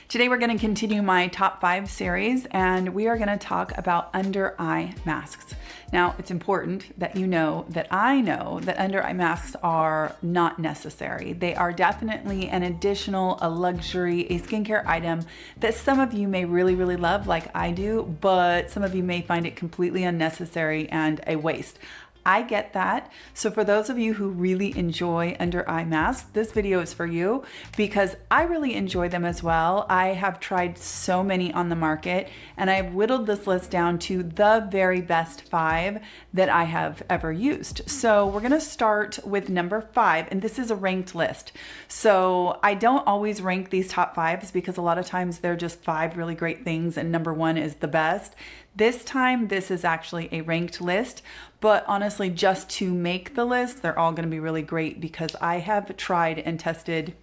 Today we're going to continue my top 5 series, and we are going to talk about under eye masks. Now, it's important that you know that I know that under eye masks are not necessary. They are definitely an additional, a luxury, a skincare item that some of you may really love, like I do, but some of you may find it completely unnecessary and a waste. I get that. So for those of you who really enjoy under eye masks, this video is for you because I really enjoy them as well. I have tried so many on the market, and I've whittled this list down to the very best 5 that I have ever used. So we're gonna start with number 5, and this is a ranked list. So I don't always rank these top 5s because a lot of times they're just 5 really great things and number 1 is the best. This time, this is actually a ranked list, but honestly, just to make the list, they're all gonna be really great because I have tried and tested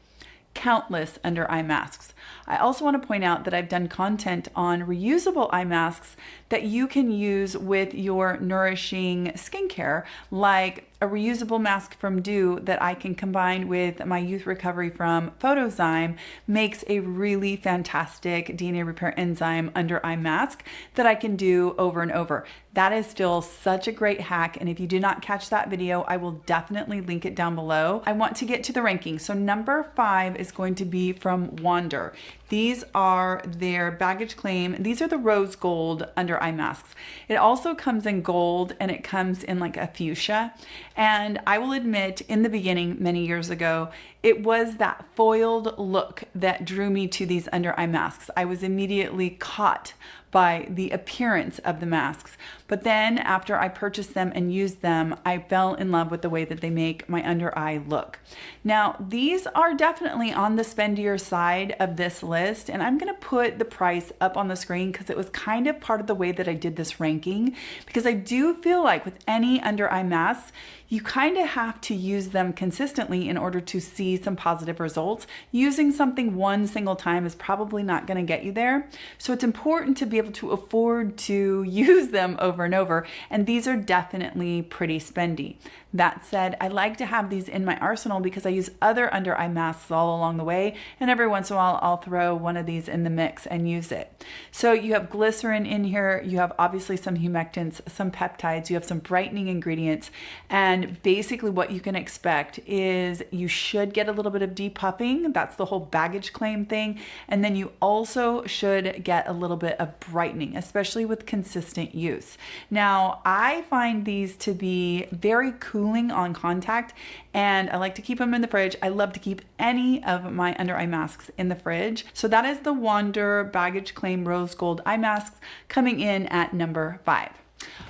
countless under eye masks. I also want to point out that I've done content on reusable eye masks that you can use with your nourishing skincare, like a reusable mask from Dew that I can combine with my youth recovery from Photozyme makes a really fantastic DNA repair enzyme under eye mask that I can do over and over. That is still such a great hack, and if you did not catch that video, I will definitely link it down below. I want to get to the ranking. So number 5 is going to be from Wander. These are their baggage claim. These are the rose gold under eye masks. It also comes in gold and it comes in like a fuchsia. And I will admit, in the beginning, many years ago, it was that foiled look that drew me to these under eye masks. I was immediately caught by the appearance of the masks. But then after I purchased them and used them, I fell in love with the way that they make my under eye look. Now, these are definitely on the spendier side of this list, and I'm gonna put the price up on the screen because it was kind of part of the way that I did this ranking, because I do feel like with any under eye masks, you kind of have to use them consistently in order to see some positive results. Using something one single time is probably not going to get you there. So it's important to be able to afford to use them over and over. And these are definitely pretty spendy. That said, I like to have these in my arsenal because I use other under eye masks all along the way. And every once in a while, I'll throw one of these in the mix and use it. So you have glycerin in here. You have obviously some humectants, some peptides. You have some brightening ingredients. And basically what you can expect is you should get a little bit of depuffing. That's the whole baggage claim thing. And then you also should get a little bit of brightening, especially with consistent use. Now, I find these to be very cooling on contact, and I like to keep them in the fridge. I love to keep any of my under eye masks in the fridge. So that is the Wander Baggage Claim Rose Gold Eye Masks coming in at number 5.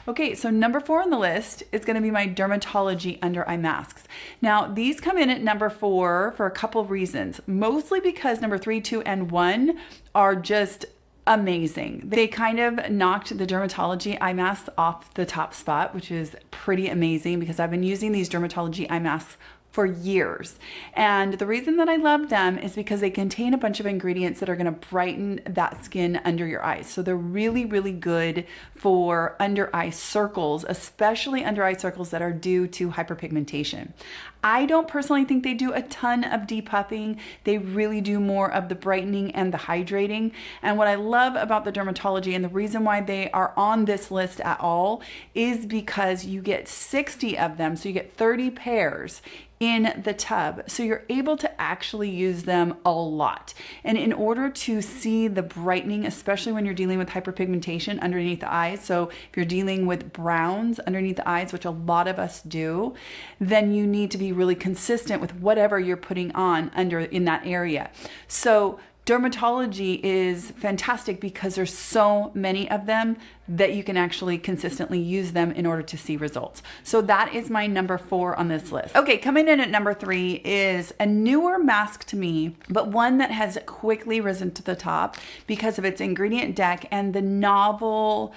Okay, so number 4 on the list is going to be my Drmtlgy under eye masks. Now, these come in at number 4 for a couple of reasons, mostly because number 3, 2, and 1 are just amazing. They kind of knocked the Drmtlgy eye masks off the top spot, which is pretty amazing because I've been using these Drmtlgy eye masks for years. And the reason that I love them is because they contain a bunch of ingredients that are gonna brighten that skin under your eyes. So they're really good for under eye circles, especially under eye circles that are due to hyperpigmentation. I don't personally think they do a ton of depuffing. They really do more of the brightening and the hydrating. And what I love about the Drmtlgy, and the reason why they are on this list at all, is because you get 60 of them. So you get 30 pairs in the tub. So you're able to actually use them a lot. And in order to see the brightening, especially when you're dealing with hyperpigmentation underneath the eyes, so if you're dealing with browns underneath the eyes, which a lot of us do, then you need to be really consistent with whatever you're putting on under in that area. So Drmtlgy is fantastic because there's so many of them that you can actually consistently use them in order to see results. So that is my number 4 on this list. Okay, coming in at number 3 is a newer mask to me, but one that has quickly risen to the top because of its ingredient deck and the novel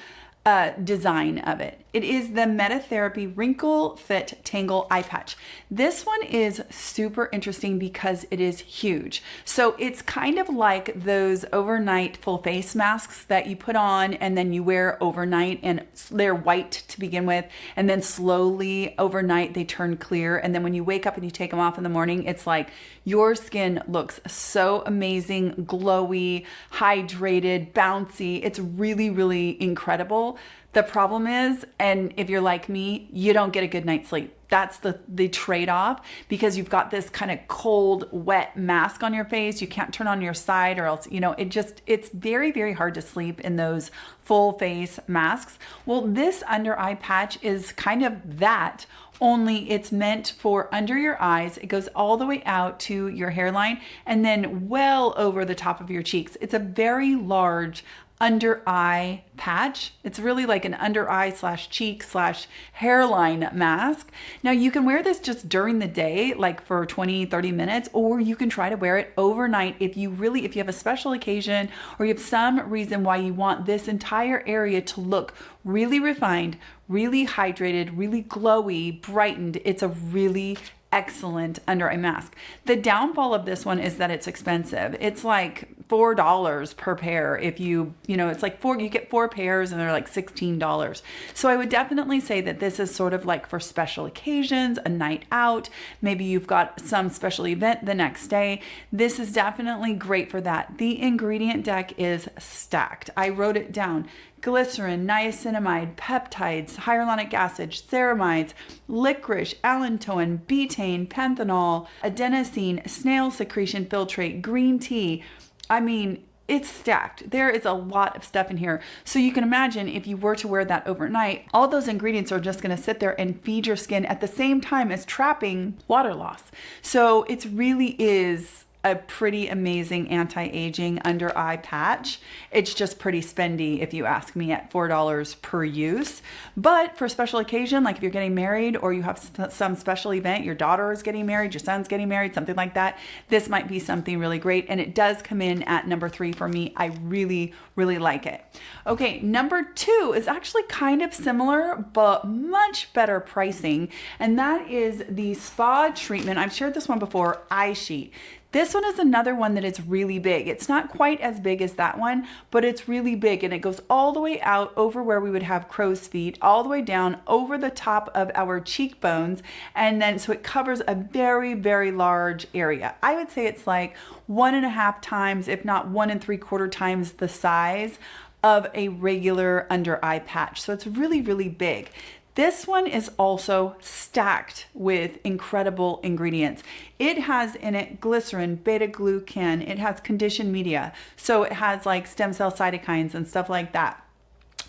design of it. It is the Meditherpay Wrinkle-fit Tangle Eye Patch. This one is super interesting because it is huge. So it's kind of like those overnight full face masks that you put on and then you wear overnight, and they're white to begin with, and then slowly overnight they turn clear, and then when you wake up and you take them off in the morning, it's like your skin looks so amazing, glowy, hydrated, bouncy. It's really, really incredible. The problem is, and if you're like me, you don't get a good night's sleep. That's the trade-off, because you've got this kind of cold, wet mask on your face. You can't turn on your side, or else, you know, it's very, very hard to sleep in those full face masks. Well, this under eye patch is kind of that, only it's meant for under your eyes. It goes all the way out to your hairline and then well over the top of your cheeks. It's a very large under eye patch. It's really like an under eye / cheek / hairline mask. Now you can wear this just during the day, like for 20-30 minutes, or you can try to wear it overnight if you have a special occasion, or you have some reason why you want this entire area to look really refined, really hydrated, really glowy, brightened. It's a really excellent under eye mask. The downfall of this one is that it's expensive. It's like $4 per pair. If you it's like you get 4 pairs and they're like $16. So I would definitely say that this is sort of like for special occasions, a night out, maybe you've got some special event the next day. This is definitely great for that. The ingredient deck is stacked. I wrote it down. Glycerin, niacinamide, peptides, hyaluronic acid, ceramides, licorice, allantoin, betaine, panthenol, adenosine, snail secretion filtrate, green tea. I mean, it's stacked. There is a lot of stuff in here. So you can imagine if you were to wear that overnight, all those ingredients are just going to sit there and feed your skin at the same time as trapping water loss. So it really is a pretty amazing anti-aging under eye patch. It's just pretty spendy if you ask me, at $4 per use. But for special occasion, like if you're getting married or you have some special event, your daughter is getting married, your son's getting married, something like that, this might be something really great. And it does come in at number 3 for me. I really, really like it. Okay, number 2 is actually kind of similar, but much better pricing. And that is the Spa Treatment. I've shared this one before, Eye Sheet. This one is another one that is really big. It's not quite as big as that one, but it's really big, and it goes all the way out over where we would have crow's feet, all the way down over the top of our cheekbones, and then so it covers a very, very large area. I would say it's like 1.5 times, if not 1 3/4 times the size of a regular under eye patch. So it's really, really big. This one is also stacked with incredible ingredients. It has in it glycerin, beta-glucan, it has conditioned media, so it has like stem cell cytokines and stuff like that.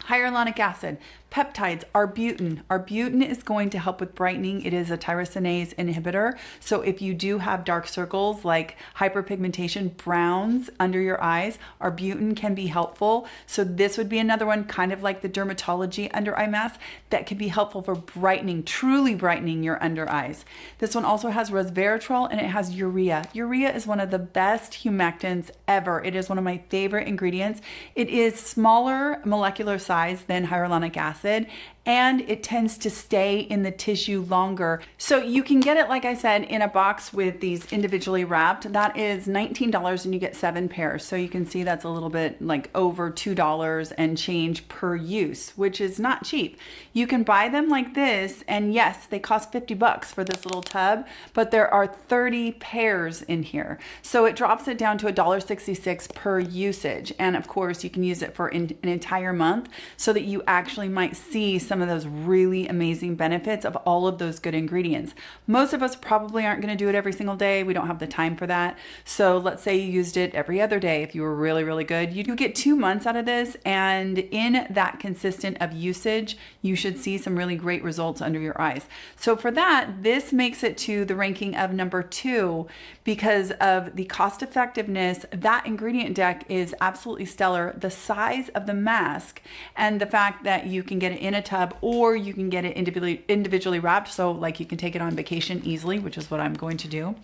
Hyaluronic acid, peptides, arbutin. Arbutin is going to help with brightening. It is a tyrosinase inhibitor. So if you do have dark circles like hyperpigmentation, browns under your eyes, arbutin can be helpful. So this would be another one, kind of like the Drmtlgy under eye mask, that could be helpful for brightening, truly brightening your under eyes. This one also has resveratrol, and it has urea. Urea is one of the best humectants ever. It is one of my favorite ingredients. It is smaller molecular size than hyaluronic acid, and it tends to stay in the tissue longer. So you can get it, like I said, in a box with these individually wrapped. That is $19 and you get 7 pairs. So you can see that's a little bit like over $2 and change per use, which is not cheap. You can buy them like this, and yes, they cost $50 for this little tub, but there are 30 pairs in here. So it drops it down to $1.66 per usage. And of course you can use it for an entire month, so that you actually might see some of those really amazing benefits of all of those good ingredients. Most of us probably aren't going to do it every single day. We don't have the time for that. So let's say you used it every other day. If you were really, really good, you get 2 months out of this. And in that consistent of usage, you should see some really great results under your eyes. So for that, this makes it to the ranking of number 2 because of the cost effectiveness. That ingredient deck is absolutely stellar. The size of the mask and the fact that you can get it in a tub tub, or you can get it individually wrapped, so like you can take it on vacation easily, which is what I'm going to do.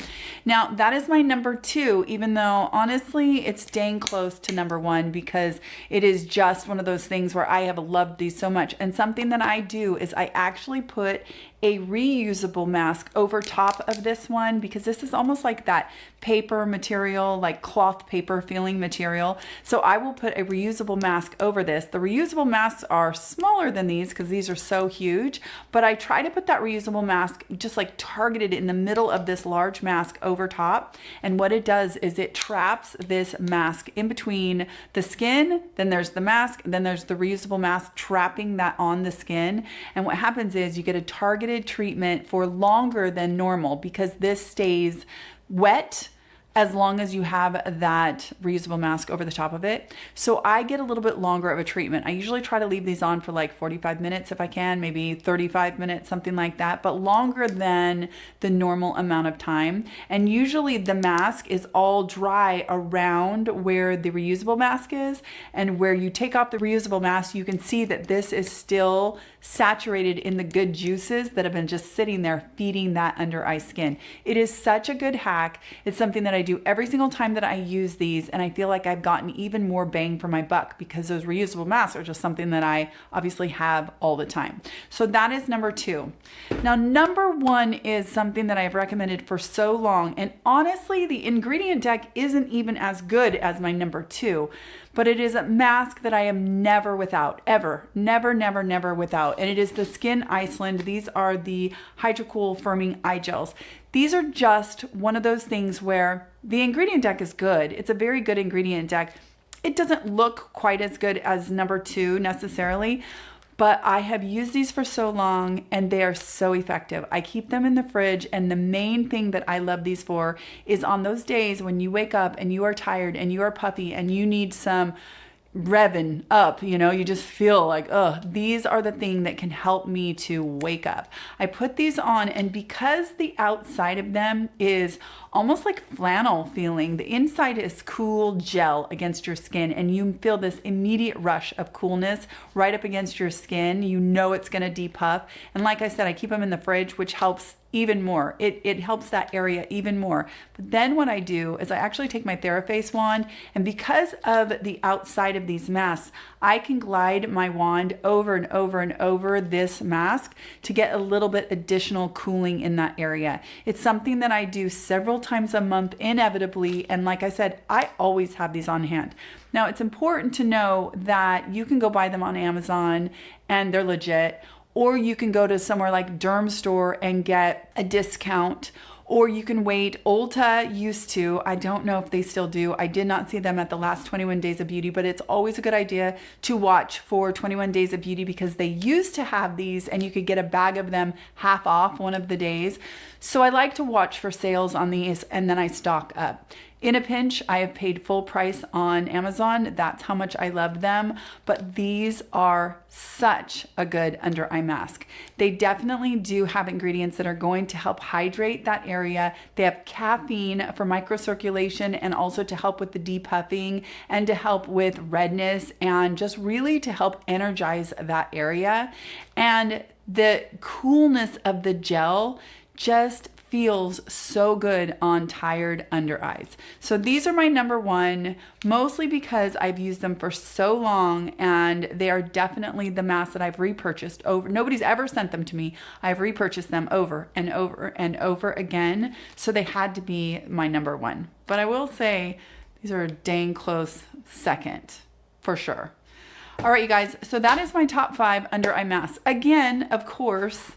Now that is my number 2, even though honestly it's dang close to number 1, because it is just one of those things where I have loved these so much. And something that I do is I actually put a reusable mask over top of this one, because this is almost like that paper material, like cloth paper feeling material. So I will put a reusable mask over this. The reusable masks are smaller than these because these are so huge, but I try to put that reusable mask just like targeted in the middle of this large mask over top. And what it does is it traps this mask in between the skin, then there's the mask, then there's the reusable mask trapping that on the skin. And what happens is you get a targeted treatment for longer than normal, because this stays wet as long as you have that reusable mask over the top of it. So I get a little bit longer of a treatment. I usually try to leave these on for like 45 minutes if I can, maybe 35 minutes, something like that, but longer than the normal amount of time. And usually the mask is all dry around where the reusable mask is, and where you take off the reusable mask, you can see that this is still saturated in the good juices that have been just sitting there feeding that under eye skin. It is such a good hack. It's something that I do every single time that I use these, and I feel like I've gotten even more bang for my buck, because those reusable masks are just something that I obviously have all the time. So that is number 2. Now number 1 is something that I've recommended for so long, and honestly the ingredient deck isn't even as good as my number 2, but it is a mask that I am never without, ever, never without, and it is the Skyn Iceland. These are the HydroCool firming eye gels. These are just one of those things where the ingredient deck is good. It's a very good ingredient deck. It doesn't look quite as good as number 2 necessarily, but I have used these for so long and they are so effective. I keep them in the fridge, and the main thing that I love these for is on those days when you wake up and you are tired and you are puffy and you need some revving up, you know, you just feel like, these are the thing that can help me to wake up. I put these on, and because the outside of them is almost like flannel feeling, the inside is cool gel against your skin, and you feel this immediate rush of coolness right up against your skin. You know it's going to depuff. And like I said, I keep them in the fridge, which helps even more. It helps that area even more. But then what I do is I actually take my Theraface wand, and because of the outside of these masks, I can glide my wand over and over and over this mask to get a little bit additional cooling in that area. It's something that I do several times a month inevitably, and like I said, I always have these on hand. Now it's important to know that you can go buy them on Amazon and they're legit, or you can go to somewhere like Dermstore and get a discount, or you can wait. Ulta used to, I don't know if they still do. I did not see them at the last 21 Days of Beauty, but it's always a good idea to watch for 21 Days of Beauty, because they used to have these and you could get a bag of them half off one of the days. So I like to watch for sales on these, and then I stock up. In a pinch, I have paid full price on Amazon. That's how much I love them. But these are such a good under eye mask. They definitely do have ingredients that are going to help hydrate that area. They have caffeine for microcirculation, and also to help with the depuffing, and to help with redness, and just really to help energize that area. And the coolness of the gel just feels so good on tired under eyes. So these are my number 1, mostly because I've used them for so long, and they are definitely the masks that I've repurchased over. Nobody's ever sent them to me. I've repurchased them over and over and over again. So they had to be my number 1. But I will say these are a dang close second for sure. All right, you guys. So that is my top 5 under eye masks. Again, of course,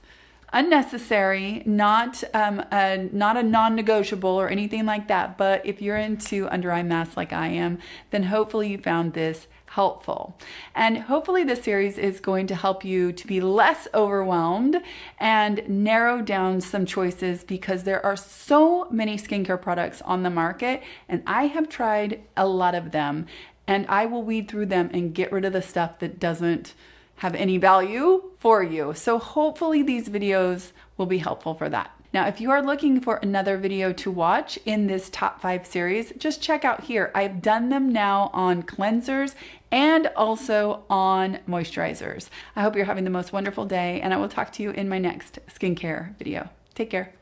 unnecessary, not a non-negotiable or anything like that. But if you're into under eye masks like I am, then hopefully you found this helpful. And hopefully this series is going to help you to be less overwhelmed and narrow down some choices, because there are so many skincare products on the market, and I have tried a lot of them, and I will weed through them and get rid of the stuff that doesn't have any value for you. So hopefully these videos will be helpful for that. Now, if you are looking for another video to watch in this top 5 series, just check out here. I've done them now on cleansers and also on moisturizers. I hope you're having the most wonderful day, and I will talk to you in my next skincare video. Take care.